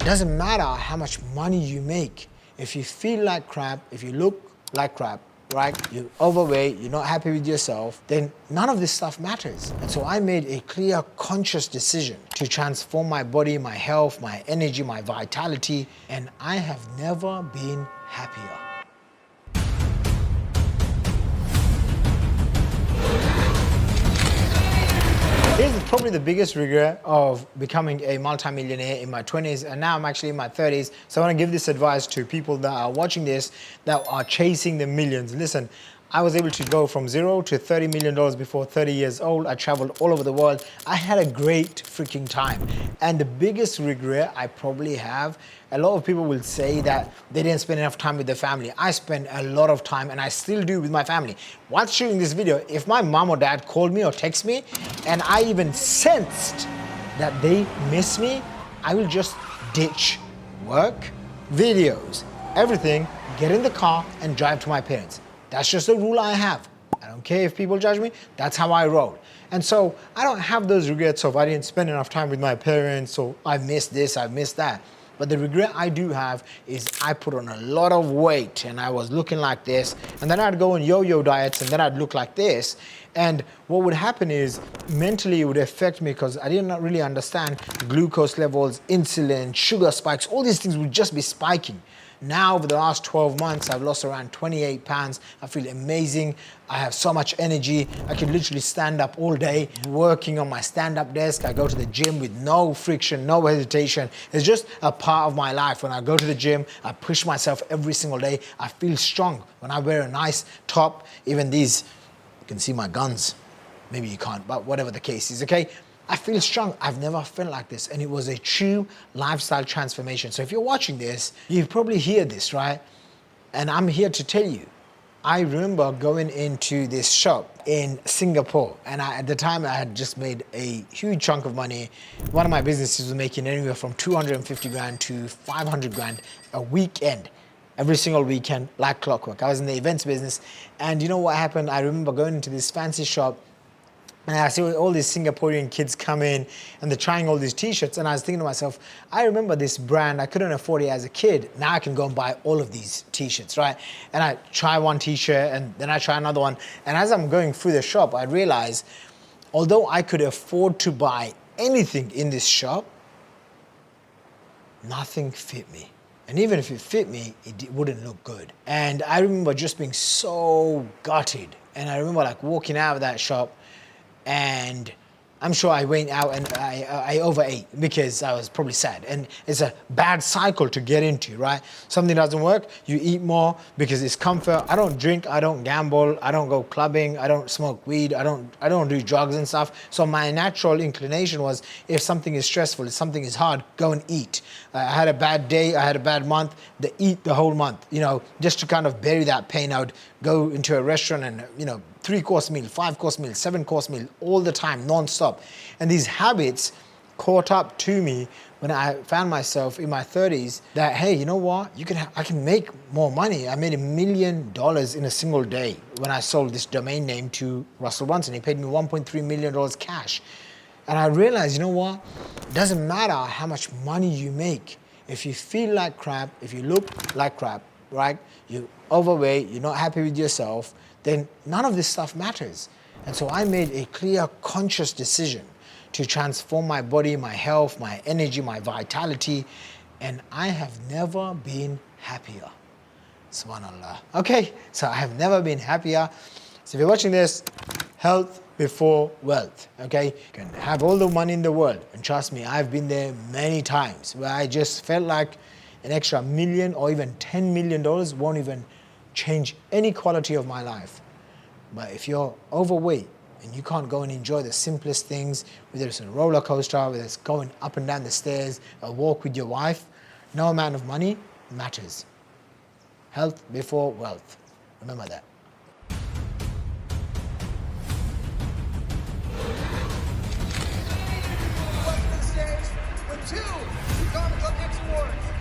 Doesn't matter how much money you make. If you feel like crap, if you look like crap, right? You're overweight, you're not happy with yourself, then none of this stuff matters. And so I made a clear, conscious decision to transform my body, my health, my energy, my vitality, and I have never been happier. Here's probably the biggest regret of becoming a multimillionaire in my 20s, and now I'm actually in my 30s. So I want to give this advice to people that are watching this, that are chasing the millions. Listen, I was able to go from $0 to $30 million before 30 years old. I traveled all over the world. I had a great freaking time. And the biggest regret I probably have, a lot of people will say that they didn't spend enough time with their family. I spend a lot of time, and I still do, with my family. While shooting this video, if my mom or dad called me or text me, and I even sensed that they miss me, I will just ditch work, videos, everything, get in the car and drive to my parents. That's just a rule I have. I don't care if people judge me, that's how I roll. And so I don't have those regrets of I didn't spend enough time with my parents, so I missed this, I missed that. But the regret I do have is I put on a lot of weight and I was looking like this, and then I'd go on yo-yo diets and then I'd look like this. And what would happen is mentally it would affect me because I did not really understand glucose levels, insulin, sugar spikes, all these things would just be spiking. Now, over the last 12 months, I've lost around 28 pounds. I feel amazing. I have so much energy. I can literally stand up all day, working on my stand-up desk. I go to the gym with no friction, no hesitation. It's just a part of my life. When I go to the gym, I push myself every single day. I feel strong. When I wear a nice top, even these, you can see my guns. Maybe you can't, but whatever the case is, okay? I feel strong. I've never felt like this, and it was a true lifestyle transformation. So if you're watching this, you've probably heard this, right? And I'm here to tell you, I remember going into this shop in Singapore, and at the time I had just made a huge chunk of money. One of my businesses was making anywhere from 250 grand to 500 grand a weekend. Every single weekend, like clockwork. I was in the events business, and you know what happened? I remember going into this fancy shop, and I see all these Singaporean kids come in and they're trying all these t-shirts, and I was thinking to myself, I remember this brand, I couldn't afford it as a kid. Now I can go and buy all of these t-shirts, right? And I try one t-shirt and then I try another one. And as I'm going through the shop, I realized, although I could afford to buy anything in this shop, nothing fit me. And even if it fit me, it wouldn't look good. And I remember just being so gutted. And I remember like walking out of that shop, and I'm sure I went out and I overate because I was probably sad. And it's a bad cycle to get into, right? Something doesn't work, you eat more because it's comfort. I don't drink, I don't gamble, I don't go clubbing, I don't smoke weed, I don't do drugs and stuff. So my natural inclination was, if something is stressful, if something is hard, go and eat. I had a bad day, I had a bad month, eat the whole month, you know, just to kind of bury that pain. I would go into a restaurant and, you know, 3-course meal, 5-course meal, 7-course meal, all the time, non-stop. And these habits caught up to me when I found myself in my 30s that, hey, you know what? I can make more money. I made $1 million in a single day when I sold this domain name to Russell Brunson. He paid me $1.3 million cash. And I realized, you know what? It doesn't matter how much money you make. If you feel like crap, if you look like crap, right? You're overweight, you're not happy with yourself, then none of this stuff matters. And so I made a clear, conscious decision to transform my body, my health, my energy, my vitality, and I have never been happier. Subhanallah. Okay, so I have never been happier. So if you're watching this, health before wealth, okay? You can have all the money in the world, and trust me, I've been there many times where I just felt like an extra $1 million or even $10 million won't even change any quality of my life. But if you're overweight and you can't go and enjoy the simplest things, whether it's a roller coaster, whether it's going up and down the stairs, a walk with your wife, no amount of money matters. Health before wealth. Remember that. Welcome to the stage with 2 Garment Club X Awards.